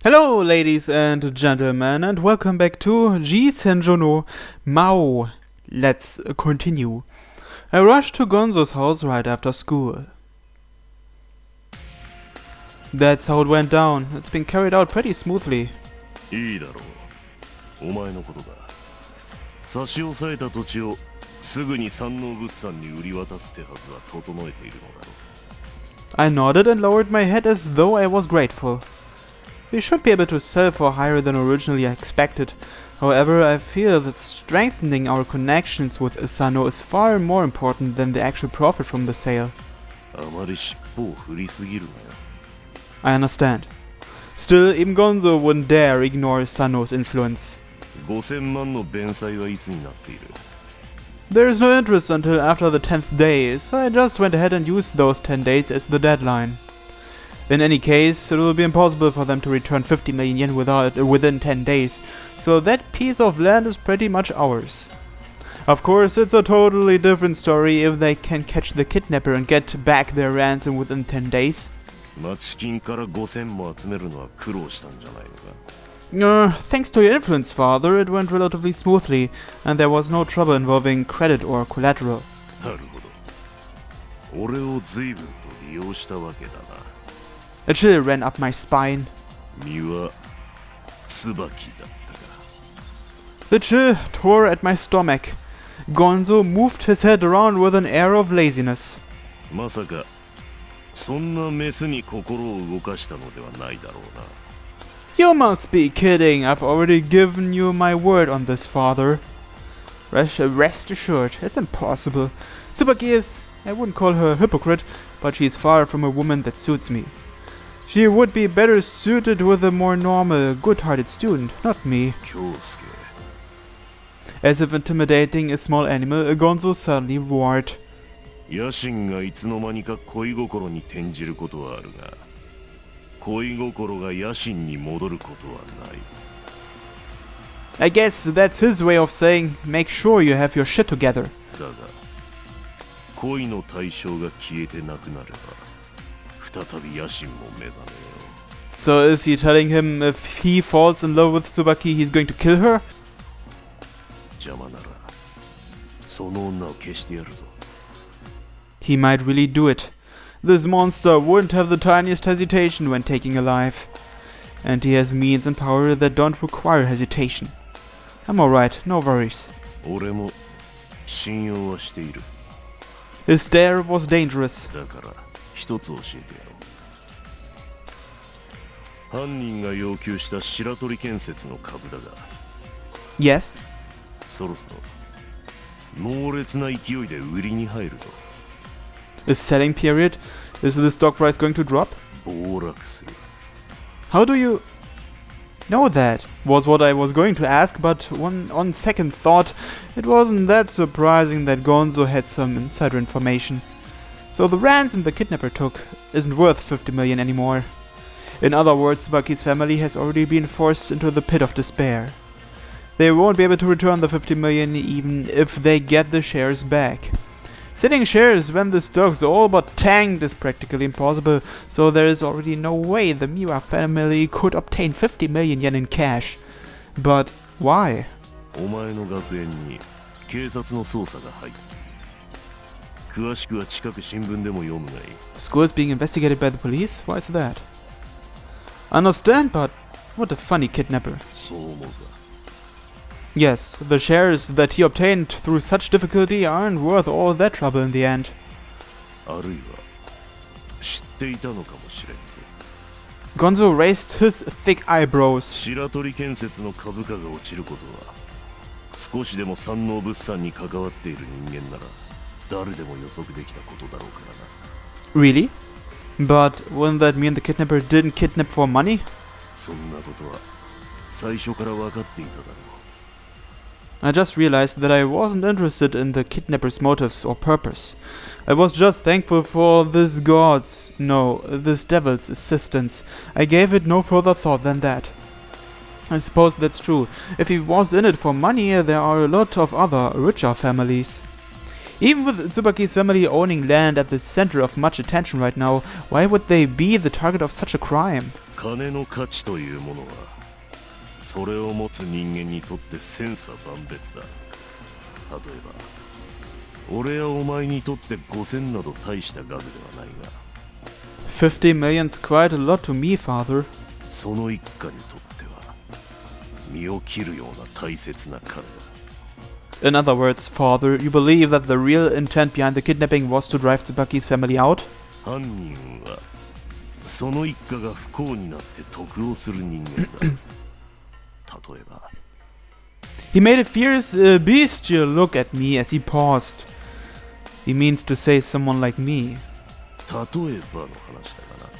Hello, ladies and gentlemen, and welcome back to G-senjou no Maou. Let's continue. I rushed to Gonzo's house right after school. That's how it went down. It's been carried out pretty smoothly. いいだろう。お前のことだ。差し押さえた土地をすぐに山王物産に売り渡す手はずは整えているのだろう。I nodded and lowered my head as though I was grateful. We should be able to sell for higher than originally expected. However, I feel that strengthening our connections with Asano is far more important than the actual profit from the sale. あまり尻尾を振りすぎるなよ。I understand. Still, even Gonzo wouldn't dare ignore Asano's influence. 5000万の弁済はいつになっている。There is no interest until after the 10th day, so I just went ahead and used those 10 days as the deadline. In any case, it will be impossible for them to return 50 million yen within 10 days, so that piece of land is pretty much ours. Of course, it's a totally different story if they can catch the kidnapper and get back their ransom within 10 days. 町金から5000も集めるのは苦労したんじゃないのか。Thanks to your influence, father, it went relatively smoothly, and there was no trouble involving credit or collateral. なるほど。俺を随分と利用したわけだな。A chill ran up my spine. 身は椿だったか。The chill tore at my stomach. Gonzo moved his head around with an air of laziness. まさかそんなメスに心を動かしたのではないだろうな。You must be kidding. I've already given you my word on this, father. Rest assured, it's impossible. Tsubaki is, I wouldn't call her a hypocrite, but she's far from a woman that suits me. She would be better suited with a more normal, good-hearted student, not me. 京介。 As if intimidating a small animal, Gonzo suddenly roared. 野心がいつの間にか恋心に転じることはあるが、恋心が野心に戻ることはない。I guess that's his way of saying, make sure you have your shit together. だが、恋の対象が消えてなくなれば、再び野心も目覚めよう。 So is he telling him if he falls in love with Tsubaki, he's going to kill her? 邪魔なら、その女を消してやるぞ。 He might really do it. This monster wouldn't have the tiniest hesitation when taking a life. And he has means and power that don't require hesitation. I'm alright, no worries. 俺も信用はしている。 His stare was dangerous. だから一つ教えてやろう。犯人が要求した白鳥建設の株だが、 Yes? そろそろ猛烈な勢いで売りに入るぞ。 A selling period? Is the stock price going to drop? 暴落する。 How do you know that? Was what I was going to ask, but on second thought, it wasn't that surprising that Gonzo had some insider information. So the ransom the kidnapper took isn't worth 50 million anymore. In other words, Tsubaki's family has already been forced into the pit of despair. They won't be able to return the 50 million even if they get the shares back. Selling shares when the stock's all but tanked is practically impossible, so there is already no way the Miwa family could obtain 50 million yen in cash. But why? お前の学園に警察の捜査が入った。詳しくは近く新聞でも読むがいい。 The school is being investigated by the police? Why is that? Understand, but what a funny kidnapper. そう思うか。 Yes, the shares that he obtained through such difficulty aren't worth all that trouble in the end. あるいは知っていたのかもしれん。 Gonzo raised his thick eyebrows. 白鳥建設の株価が落ちることは、少しでも山王物産に関わっている人間なら誰でも予測できたことだろうからな。 Really? But wouldn't that mean the kidnapper didn't kidnap for money? そんなことは最初から分かっていただろう。 I just realized that I wasn't interested in the kidnapper's motives or purpose. I was just thankful for this this devil's assistance. I gave it no further thought than that. I suppose that's true. If he was in it for money, there are a lot of other richer families. Even with Tsubaki's family owning land at the center of much attention right now, why would they be the target of such a crime? 金の価値というものはそれを持つ人間にとって千差万別だ。例えば俺やお前にとって5000など大した額ではないが、50 million's quite a lot to me, father. その一家にとっては身を切るような大切な金だ。In other words, father, you believe that the real intent behind the kidnapping was to drive Tsubaki's family out? 犯人はその一家が不幸になって得をする人間だ。例えば He made a fierce, bestial look at me as he paused. He means to say someone like me. 例えばの話だがな。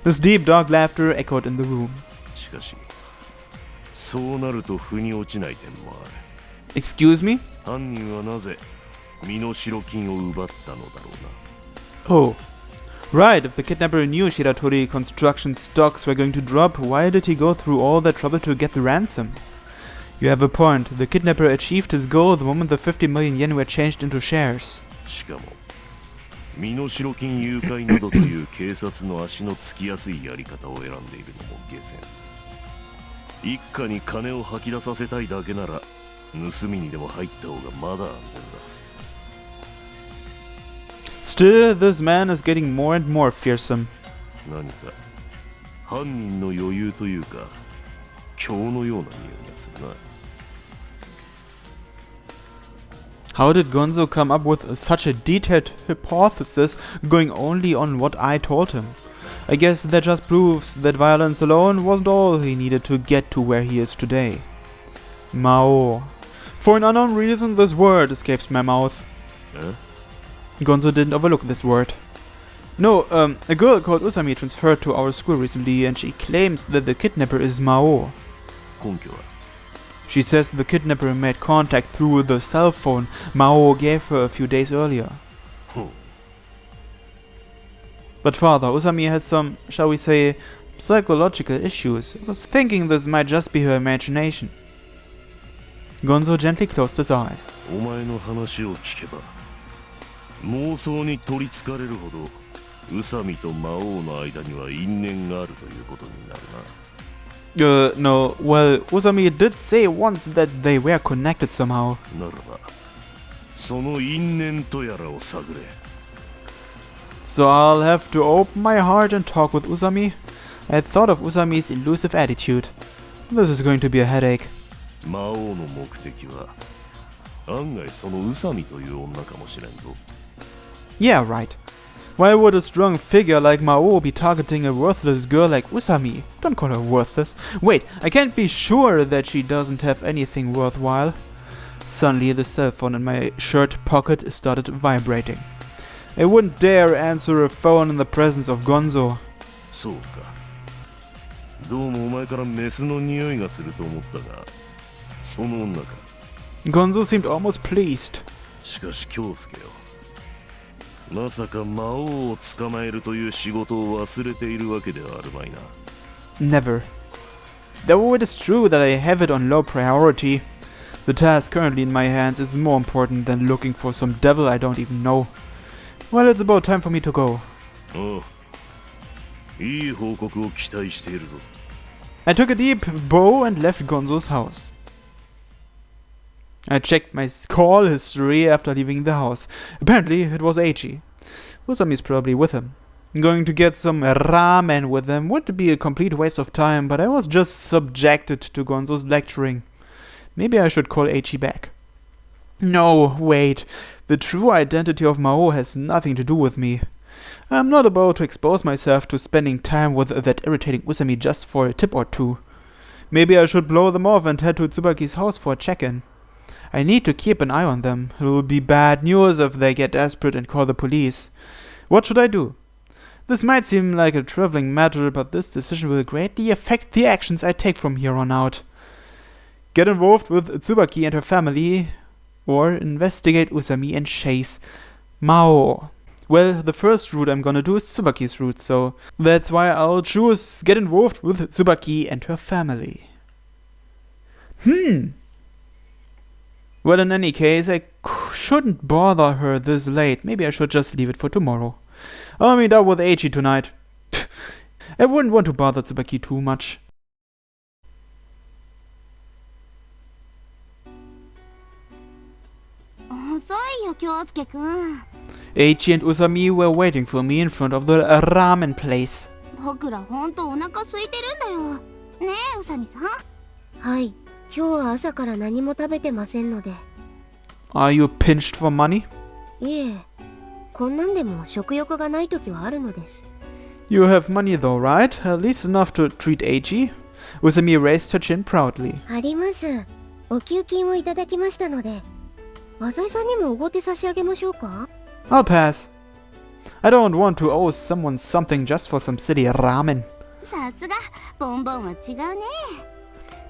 His deep, dark laughter echoed in the room. しかしそうなると腑に落ちない点もある。 Excuse me? 犯人はなぜ身代金を奪ったのだろうな。 Oh. Right, if the kidnapper knew Shiratori construction stocks were going to drop, why did he go through all that trouble to get the ransom? You have a point. The kidnapper achieved his goal the moment the 50 million yen were changed into shares. しかも身代金誘拐などという警察の足のつきやすいやり方を選んでいるのも下船。一家に金を吐き出させたいだけなら盗みにでも入った方がまだ安全だ。 Still, this man is getting more and more fearsome. 何か犯人の余裕というか狂のような匂いがするな。 How did Gonzo come up with such a detailed hypothesis going only on what I told him? I guess that just proves that violence alone wasn't all he needed to get to where he is today. Maou. For an unknown reason, this word escapes my mouth. Huh? Gonzo didn't overlook this word. No, a girl called Usami transferred to our school recently and she claims that the kidnapper is Maou. 根拠は She says the kidnapper made contact through the cell phone Maou gave her a few days earlier. ほう But father, Usami has some, shall we say, psychological issues. I was thinking this might just be her imagination. Gonzo gently closed his eyes. お前の話を聞けば妄想に取りつかれるほど宇佐美と魔王の間には因縁があるということになるな。 No, well, Usami did say once that they were connected somehow. ならばその因縁とやらを探れ。 So I'll have to open my heart and talk with Usami. I had thought of Usami's elusive attitude. This is going to be a headache. 魔王の目的は案外その宇佐美という女かもしれんぞ。 Yeah, right. Why would a strong figure like Maou be targeting a worthless girl like Usami? Don't call her worthless. Wait, I can't be sure that she doesn't have anything worthwhile. Suddenly the cell phone in my shirt pocket started vibrating. I wouldn't dare answer a phone in the presence of Gonzo. そうか。どうもお前からメスの匂いがすると思ったが、その女か。 Gonzo seemed almost pleased. しかし京介よ。まさか魔王を捕まえるという仕事を忘れているわけではあるまいな。 Never. Though it is true that I have it on low priority, the task currently in my hands is more important than looking for some devil I don't even know. Well, it's about time for me to go. ああ、いい報告を期待しているぞ。 I took a deep bow and left Gonzo's house. I checked my call history after leaving the house. Apparently, it was Eiichi. Usami's probably with him. Going to get some ramen with them would be a complete waste of time, but I was just subjected to Gonzo's lecturing. Maybe I should call Eiichi back. No, wait. The true identity of Maou has nothing to do with me. I'm not about to expose myself to spending time with that irritating Usami just for a tip or two. Maybe I should blow them off and head to Tsubaki's house for a check-in. I need to keep an eye on them. It will be bad news if they get desperate and call the police. What should I do? This might seem like a traveling matter, but this decision will greatly affect the actions I take from here on out. Get involved with Tsubaki and her family, or investigate Usami and chase Maou. Well, the first route I'm gonna do is Tsubaki's route, so that's why I'll choose get involved with Tsubaki and her family. Well, in any case, I shouldn't bother her this late. Maybe I should just leave it for tomorrow. I'll meet up with Eiichi tonight. I wouldn't want to bother Tsubaki too much. Eiichi and Usami were waiting for me in front of the ramen place. 僕らほんとお腹空いてるんだよ。ねえ、うさみさん。はい、今日は朝から何も食べてませんので。Are you pinched for money? いえ、こんなんでも食欲がない時はあるのです。You have money though, right? At least enough to treat Eiichi? Usami raised her chin proudly. あります。お給金をいただきましたので。浅井さんにもおごって差し上げましょうか？ I'll pass. I don't want to owe someone something just for some silly ramen. さすが、ボンボンは違うね。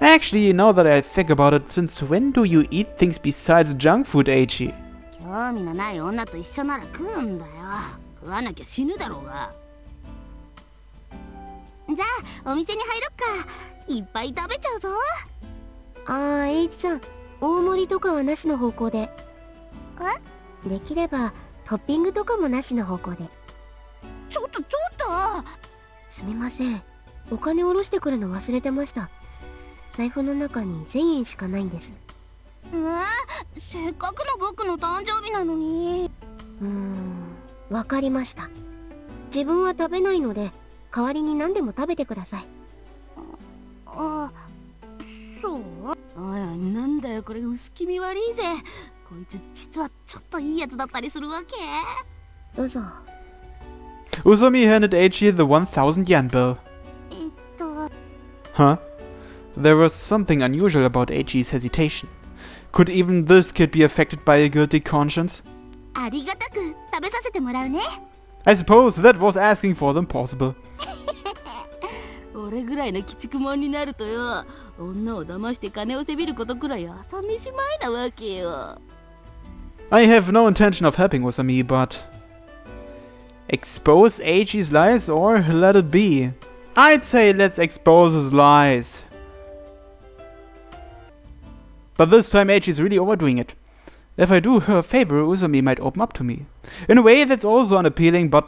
Actually, now that I think about it, since when do you eat things besides junk food, Eiichi? 興味のない女と一緒なら食うんだよ。食わなきゃ死ぬだろうが。じゃあ、お店に入ろっか。いっぱい食べちゃうぞ。栄一さん、大盛りとかはなしの方向で。え？できればトッピングとかもなしの方向で。ちょっとすみません、お金下ろしてくるの忘れてました。財布の中に1000円しかないんです。せっかくの僕の誕生日なのに。わかりました。自分は食べないので代わりに何でも食べてください。そう？おいおい、なんだよこれ、薄気味悪いぜ。こいつ実はちょっといいやつだったりするわけ？どうぞ。Usami handed Eiichi the 1,000 yen bill. Huh? There was something unusual about Eiichi's hesitation. Could even this kid be affected by a guilty conscience? ありがたく食べさせてもらうね。I suppose that was asking for the impossible. 俺ぐらいの鬼畜者になるとよ、女を騙して金をせびることくらい朝飯前なわけよ。I have no intention of helping Usami, but... expose Eiichi's lies or let it be? I'd say let's expose his lies. But this time Eiichi's really overdoing it. If I do her a favor, Usami might open up to me. In a way, that's also unappealing, but...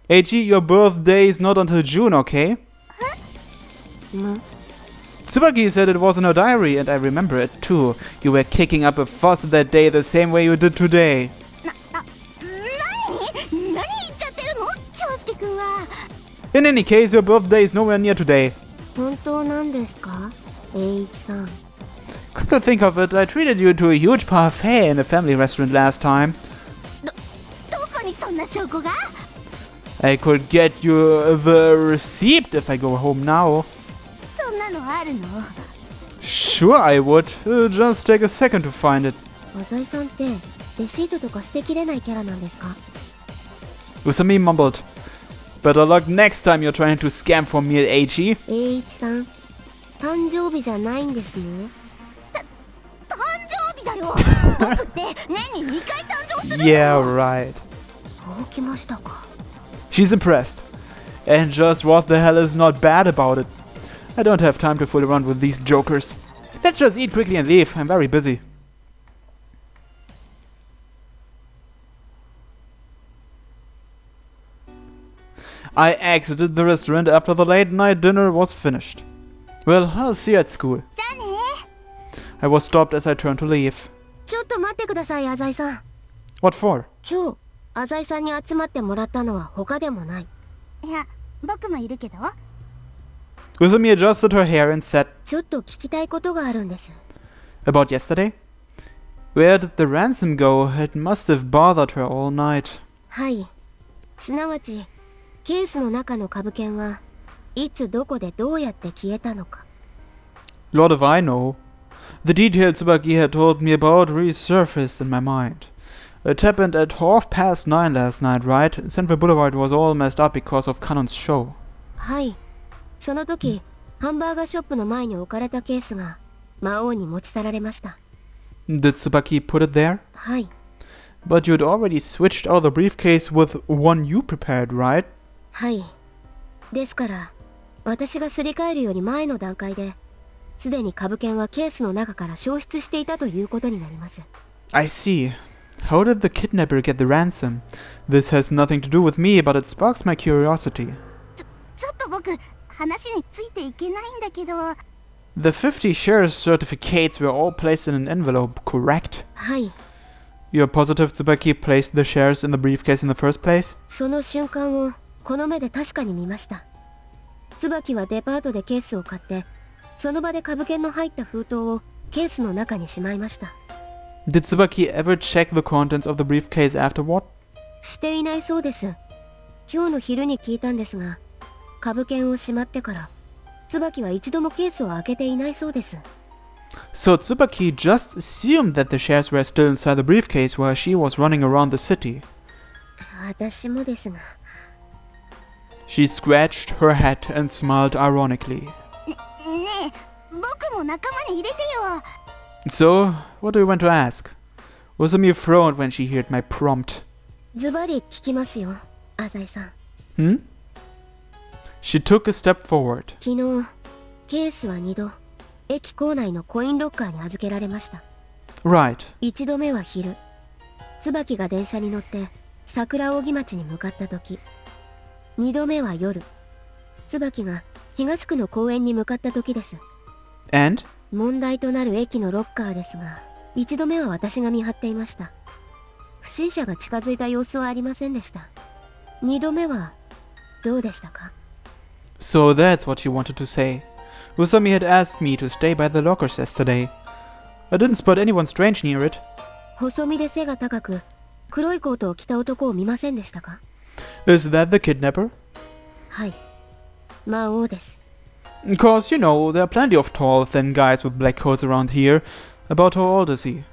Eiichi, your birthday is not until June, okay? Tsubaki said it was in her diary, and I remember it too. You were kicking up a fuss that day the same way you did today. In any case, your birthday is nowhere near today. Come to think of it, I treated you to a huge parfait in a family restaurant last time. I could get you the receipt if I go home now. Sure I would. Just take a second to find it. Usami mumbled. Better luck next time you're trying to scam from me, Eiichi. Yeah, right. She's impressed. And just what the hell is not bad about it? I don't have time to fool around with these jokers. Let's just eat quickly and leave. I'm very busy. I exited the restaurant after the late night dinner was finished. Well, I'll see you at school. I was stopped as I turned to leave. What for? Usami adjusted her hair and said, About yesterday? Where did the ransom go? It must have bothered her all night. Lord if I know. The details Tsubaki had told me about resurfaced in my mind. It happened at 9:30 last night, right? Central Boulevard was all messed up because of Kanon's show. その時、ハンバーガーショップの前に置かれたケースが魔王に持ち去られました。Did Tsubaki put it there? はい。But you'd already switched out the briefcase with one you prepared, right? はい。ですから、私がすり替えるより前の段階で、すでに株券はケースの中から消失していたということになります。I see. How did the kidnapper get the ransom? This has nothing to do with me, but it sparks my curiosity. ちょっと僕話についていけないんだけど。 The 50 shares certificates were all placed in an envelope, correct? はい。 You're positive Tsubaki placed the shares in the briefcase in the first place? その瞬間をこの目で確かに見ました。椿はデパートでケースを買って、その場で株券の入った封筒をケースの中にしまいました。 Did Tsubaki ever check the contents of the briefcase afterward? していないそうです。今日の昼に聞いたんですが、株券をしまってから椿は一度もケースを開けていないそうです。 So Tsubaki just assumed that the shares were still inside the briefcase while she was running around the city. 私もですが。 She scratched her head and smiled ironically. ねえ、僕も仲間に入れてよ。 So, what do you want to ask? Usami frowned when she heard my prompt. ズバリ聞きますよ、浅井さん。 Hmm? She took a step forward. 昨日、ケースは2度、駅構内のコインロッカーに預けられました。 Right. 1度目は昼、椿が電車に乗って桜扇町に向かった時。2度目は夜、椿が東区の公園に向かった時です。 And? 問題となる駅のロッカーですが、1度目は私が見張っていました。不審者が近づいた様子はありませんでした。2度目はどうでしたか？ So that's what she wanted to say. Usami had asked me to stay by the lockers yesterday. I didn't spot anyone strange near it. 細身で背が高く、黒いコートを着た男を見ませんでしたか？ Is that the kidnapper? はい。魔王です。 Cause, you know, there are plenty of tall, thin guys with black coats around here. About how old is he?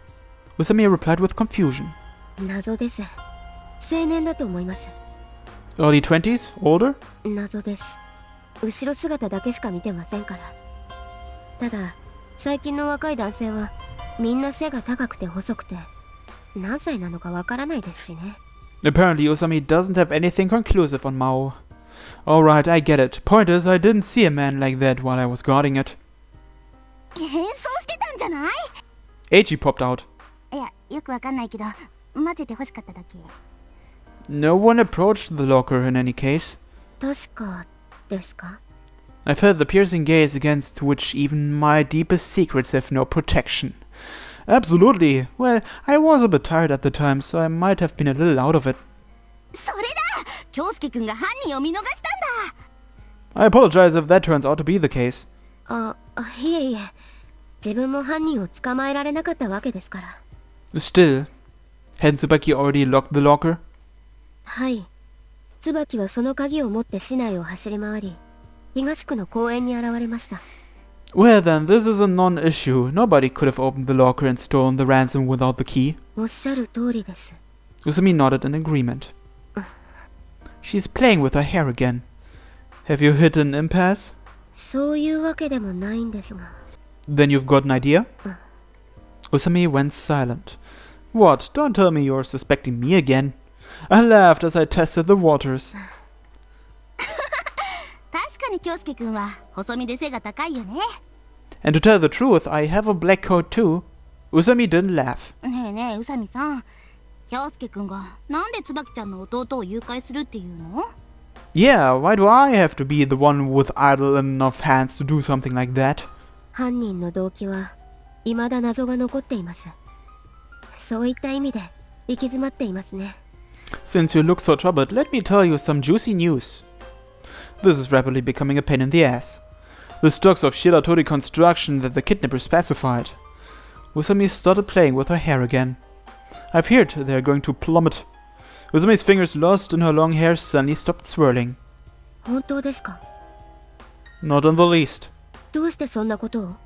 Usami replied with confusion. 謎です。青年だと思います。 Early 20s? Older? 謎です。後ろ姿だけしか見てませんから。ただ、最近の若い男性はみんな背が高くて細くて、何歳なのかわからないですしね。 Apparently, Usami doesn't have anything conclusive on Maou. Alright, I get it. Point is, I didn't see a man like that while I was guarding it. 変装してたんじゃない？ Eiji popped out. いや、よくわかんないけど、混ぜて欲しかっただけ。 No one approached the locker in any case. 確かですか？ I felt the piercing gaze against which even my deepest secrets have no protection. Absolutely. Well, I was a bit tired at the time, so I might have been a little out of it. それだ！京介くんが犯人を見逃したんだ！ I apologize if that turns out to be the case. いえいえ。自分も犯人を捕まえられなかったわけですから。 Still, hadn't Tsubaki already locked the locker? はい。椿はその鍵を持って市内を走り回り、東区の公園に現れました。 Well then, this is a non-issue. Nobody could have opened the locker and stolen the ransom without the key. おっしゃる通りです。 Usami nodded in agreement. She's playing with her hair again. Have you hit an impasse? そういうわけでもないんですが。 Then you've got an idea? Usami went silent. What? Don't tell me you're suspecting me again. I laughed as I tested the waters. 確かに京介くんは細身で背が高いよね。 And to tell the truth, I have a black coat too. Usami didn't laugh. ねえねえ、宇佐美さん。京介くんがなんで椿ちゃんの弟を誘拐するっていうの？ Yeah, why do I have to be the one with idle enough hands to do something like that? 犯人の動機は未だ謎が残っています。そういった意味で行き詰まっていますね。 Since you look so troubled, let me tell you some juicy news. This is rapidly becoming a pain in the ass. The stocks of Shiratori construction that the kidnapper specified. Usami started playing with her hair again. I've heard they're going to plummet. Usami's fingers lost in her long hair suddenly stopped swirling. 本当ですか？ Not in the least. どうしてそんなことを？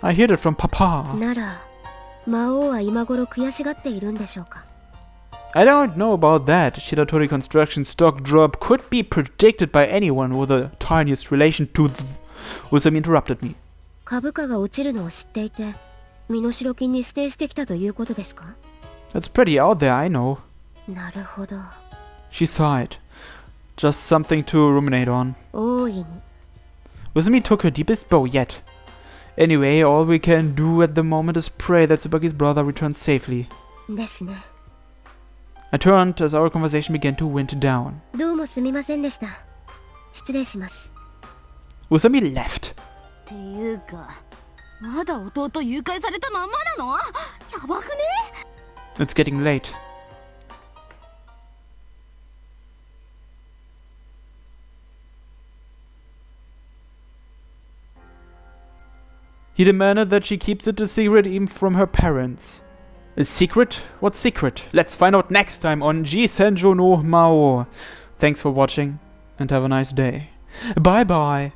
I heard it from Papa. なら、魔王は今頃悔しがっているんでしょうか？ I don't know about that. Shiratori construction stock drop could be predicted by anyone with the tiniest relation to the... Usami interrupted me. 株価が落ちるのを知っていて、身代金に指定してきたということですか？ That's pretty out there, I know. なるほど。 She sighed. Just something to ruminate on. 大いに。 Usami took her deepest bow yet. Anyway, all we can do at the moment is pray that Tsubaki's brother returns safely. ですね。 I turned as our conversation began to wind down. どうもすみませんでした。失礼します。 Usami left. っていうか、まだ弟誘拐されたまんまなの？やばくね？ It's getting late. He demanded that she keeps it a secret even from her parents. A secret? What secret? Let's find out next time on G-senjou no Maou. Thanks for watching and have a nice day. Bye bye.